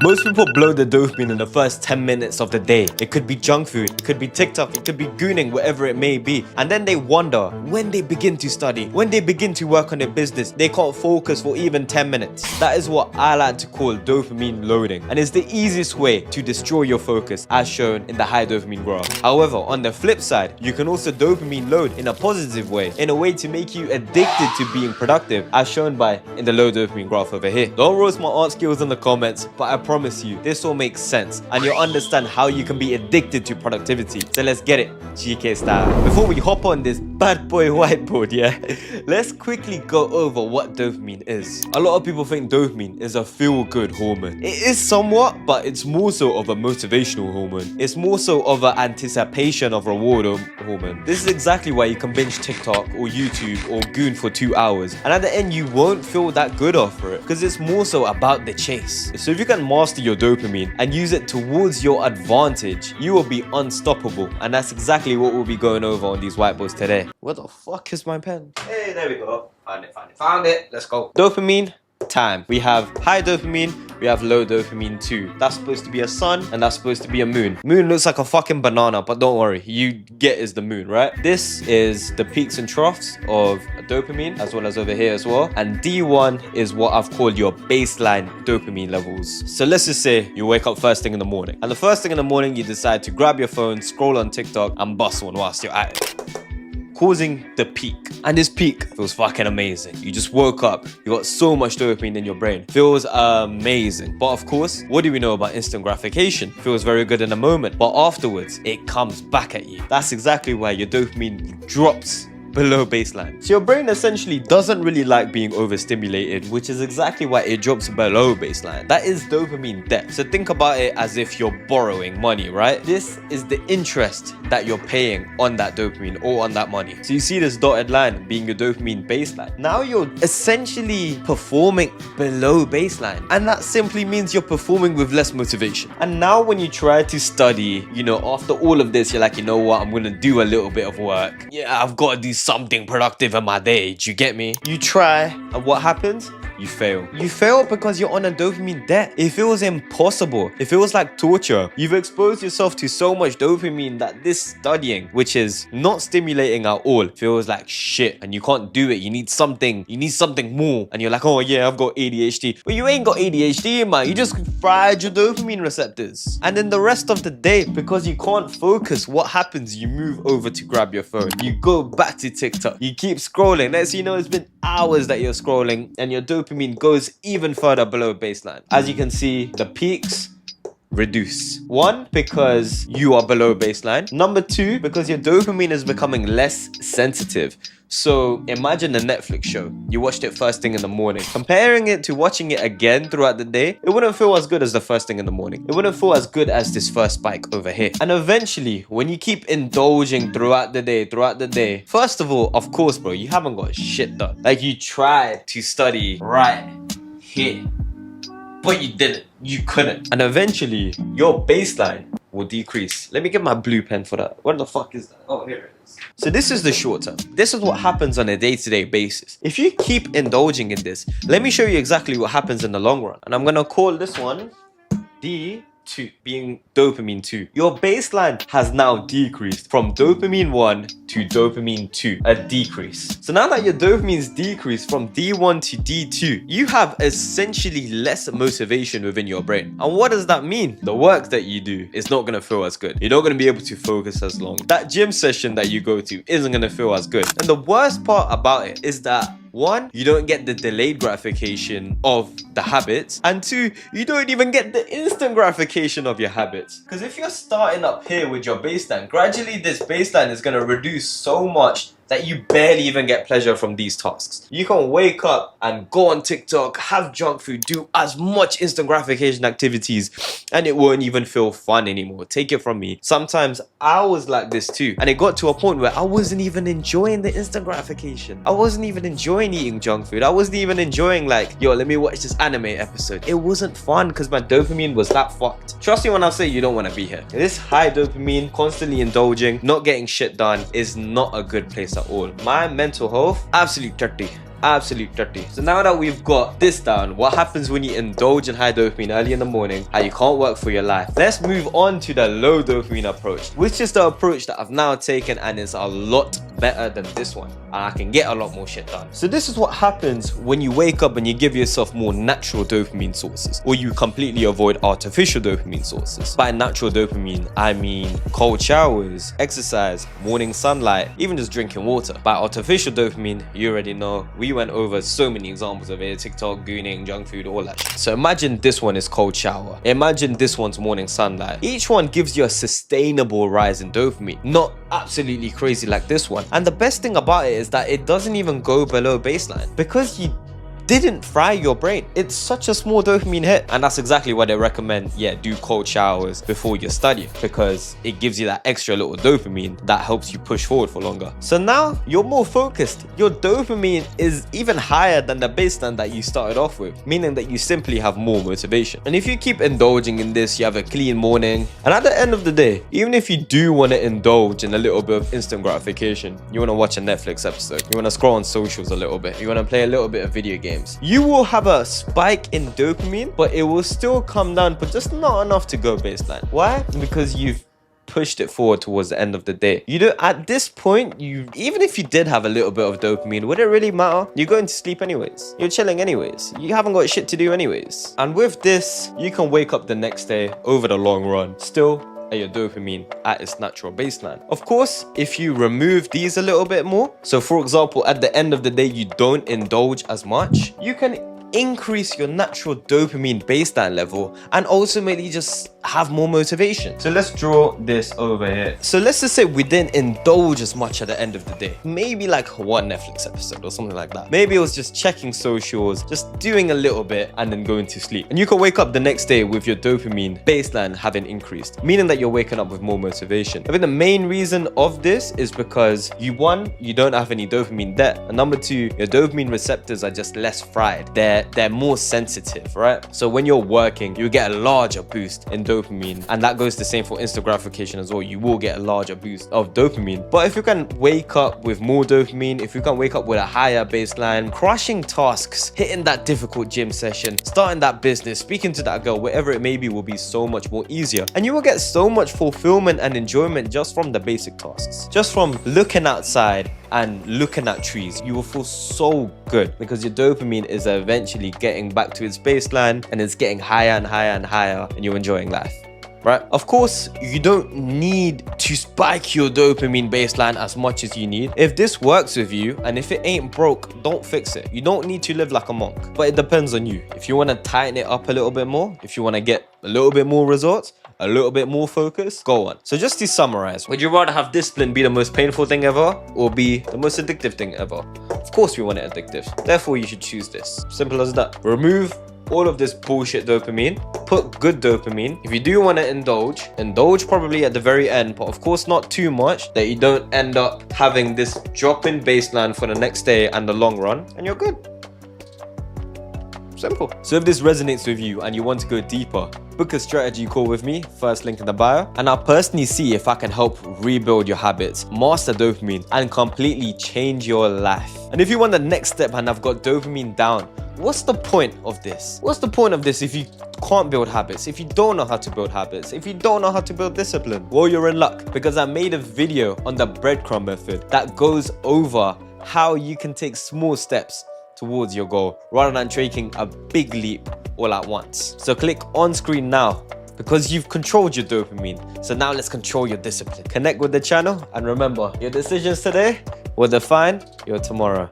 Most people blow the dopamine in the first 10 minutes of the day. It could be junk food, it could be TikTok, it could be gooning, whatever it may be. And then they wonder, when they begin to study, when they begin to work on their business, they can't focus for even 10 minutes. That is what I like to call dopamine loading. And it's the easiest way to destroy your focus, as shown in the high dopamine graph. However, on the flip side, you can also dopamine load in a positive way, in a way to make you addicted to being productive, as shown in the low dopamine graph over here. Don't roast my art skills in the comments, but I promise you, this all makes sense and you'll understand how you can be addicted to productivity. So let's get it, GK style. Before we hop on this bad boy whiteboard, let's quickly go over what dopamine is. A lot of people think dopamine is a feel-good hormone. It is somewhat, but it's more so of a motivational hormone. It's more so of an anticipation of reward hormone. This is exactly why you can binge TikTok or YouTube or goon for 2 hours, and at the end you won't feel that good after it, because it's more so about the chase. So if you can master your dopamine and use it towards your advantage, you will be unstoppable. And that's exactly what we'll be going over on these whiteboards today. Where the fuck is my pen? Hey, there we go. Found it. Let's go. Dopamine time. We have high dopamine, we have low dopamine too. That's supposed to be a sun and that's supposed to be a moon. Moon looks like a fucking banana, but don't worry, you get is the moon, right? This is the peaks and troughs of dopamine, as well as over here as well. And D1 is what I've called your baseline dopamine levels. So let's just say you wake up first thing in the morning, and the first thing in the morning you decide to grab your phone, scroll on TikTok and bust one whilst you're at it, causing the peak. And this peak feels fucking amazing. You just woke up, you got so much dopamine in your brain. Feels amazing. But of course, what do we know about instant gratification? Feels very good in a moment, but afterwards, it comes back at you. That's exactly why your dopamine drops below baseline. So your brain essentially doesn't really like being overstimulated, which is exactly why it drops below baseline. That is dopamine debt. So think about it as if you're borrowing money, right? This is the interest that you're paying on that dopamine or on that money. So you see this dotted line being your dopamine baseline. Now you're essentially performing below baseline, and that simply means you're performing with less motivation. And now when you try to study, after all of this, you're like, you know what, I'm gonna do a little bit of work. Yeah, I've got to do something productive in my day. Do you get me? You try, and what happens? You fail. You fail because you're on a dopamine debt. It feels impossible. It feels like torture. You've exposed yourself to so much dopamine that this studying, which is not stimulating at all, feels like shit, and you can't do it. You need something more. And you're like, oh yeah, I've got ADHD. But you ain't got ADHD, man. You just fried your dopamine receptors. And then the rest of the day, because you can't focus, what happens? You move over to grab your phone. You go back to TikTok. You keep scrolling. Next thing you know, it's been hours that you're scrolling, and your dopamine goes even further below baseline. As you can see, the peaks reduce. 1, because you are below baseline. Number 2, because your dopamine is becoming less sensitive. So imagine a Netflix show. You watched it first thing in the morning. Comparing it to watching it again throughout the day, it wouldn't feel as good as the first thing in the morning. It wouldn't feel as good as this first spike over here. And eventually, when you keep indulging throughout the day, first of all, of course, bro, you haven't got shit done. Like, you tried to study right here, but you didn't. You couldn't. And eventually, your baseline will decrease. Let me get my blue pen for that. What the fuck is that? Oh, here it is. So this is the short term. This is what happens on a day-to-day basis. If you keep indulging in this, let me show you exactly what happens in the long run. And I'm gonna call this one D2, being dopamine 2. Your baseline has now decreased from dopamine 1 to dopamine 2, a decrease. So now that your dopamine's decreased from D1 to D2, you have essentially less motivation within your brain. And what does that mean? The work that you do is not gonna feel as good. You're not gonna be able to focus as long. That gym session that you go to isn't gonna feel as good. And the worst part about it is that 1, you don't get the delayed gratification of the habits, and 2, you don't even get the instant gratification of your habits. Because if you're starting up here with your baseline, gradually this baseline is going to reduce so much that you barely even get pleasure from these tasks. You can wake up and go on TikTok, have junk food, do as much instant gratification activities, and it won't even feel fun anymore. Take it from me. Sometimes I was like this too, and it got to a point where I wasn't even enjoying the instant gratification. I wasn't even enjoying eating junk food. I wasn't even enjoying, like, yo, let me watch this anime episode. It wasn't fun because my dopamine was that fucked. Trust me when I say you don't want to be here. This high dopamine, constantly indulging, not getting shit done is not a good place at all. My mental health, absolute 30. absolute dirty. So now that we've got this down, what happens when you indulge in high dopamine early in the morning, how you can't work for your life, let's move on to the low dopamine approach, which is the approach that I've now taken, and it's a lot better than this one, and I can get a lot more shit done. So this is what happens when you wake up and you give yourself more natural dopamine sources, or you completely avoid artificial dopamine sources. By natural dopamine, I mean cold showers, exercise, morning sunlight, even just drinking water. By artificial dopamine, you already know, we went over so many examples of it: TikTok, gooning, junk food, all that shit. So imagine this one is cold shower, imagine this one's morning sunlight. Each one gives you a sustainable rise in dopamine, not absolutely crazy like this one. And the best thing about it is that it doesn't even go below baseline, because you didn't fry your brain. It's such a small dopamine hit, and that's exactly why they recommend, yeah, do cold showers before you're studying, because it gives you that extra little dopamine that helps you push forward for longer. So now you're more focused. Your dopamine is even higher than the baseline that you started off with, meaning that you simply have more motivation. And if you keep indulging in this, you have a clean morning, and at the end of the day, even if you do want to indulge in a little bit of instant gratification, you want to watch a Netflix episode, you want to scroll on socials a little bit, you want to play a little bit of video games, you will have a spike in dopamine, but it will still come down, but just not enough to go baseline. Why? Because you've pushed it forward towards the end of the day. You don't, at this point, even if you did have a little bit of dopamine, would it really matter? You're going to sleep anyways. You're chilling anyways. You haven't got shit to do anyways. And with this, you can wake up the next day over the long run still at your dopamine at its natural baseline. Of course, if you remove these a little bit more, so for example, at the end of the day, you don't indulge as much, you can increase your natural dopamine baseline level and ultimately just have more motivation. So let's draw this over here. So let's just say we didn't indulge as much at the end of the day. Maybe like one Netflix episode or something like that. Maybe it was just checking socials, just doing a little bit and then going to sleep. And you can wake up the next day with your dopamine baseline having increased, meaning that you're waking up with more motivation. I think the main reason of this is because you don't have any dopamine debt, and number two, your dopamine receptors are just less fried. They're more sensitive, right? So when you're working, you get a larger boost in dopamine, and that goes the same for instant gratification as well. You will get a larger boost of dopamine. But if you can wake up with more dopamine, if you can wake up with a higher baseline, crushing tasks, hitting that difficult gym session, starting that business, speaking to that girl, whatever it may be, will be so much more easier, and you will get so much fulfillment and enjoyment just from the basic tasks. Just from looking outside and looking at trees, you will feel so good because your dopamine is eventually getting back to its baseline, and it's getting higher and higher and higher, and you're enjoying life, right? Of course, you don't need to spike your dopamine baseline as much as you need. If this works with you, and if it ain't broke, don't fix it. You don't need to live like a monk, but it depends on you. If you want to tighten it up a little bit more, if you want to get a little bit more results, a little bit more focus, go on. So just to summarize, would you rather have discipline be the most painful thing ever, or be the most addictive thing ever? Of course we want it addictive, therefore you should choose this. Simple as that. Remove all of this bullshit dopamine, put good dopamine. If you do want to indulge probably at the very end, but of course not too much that you don't end up having this drop in baseline for the next day and the long run, and you're good. Simple. So if this resonates with you and you want to go deeper, book a strategy call with me, first link in the bio, and I'll personally see if I can help rebuild your habits, master dopamine, and completely change your life. And if you want the next step and I've got dopamine down, what's the point of this? What's the point of this if you can't build habits, if you don't know how to build habits, if you don't know how to build discipline? Well, you're in luck, because I made a video on the breadcrumb method that goes over how you can take small steps towards your goal rather than taking a big leap all at once. So click on screen now, because you've controlled your dopamine. So now let's control your discipline. Connect with the channel, and remember, your decisions today will define your tomorrow.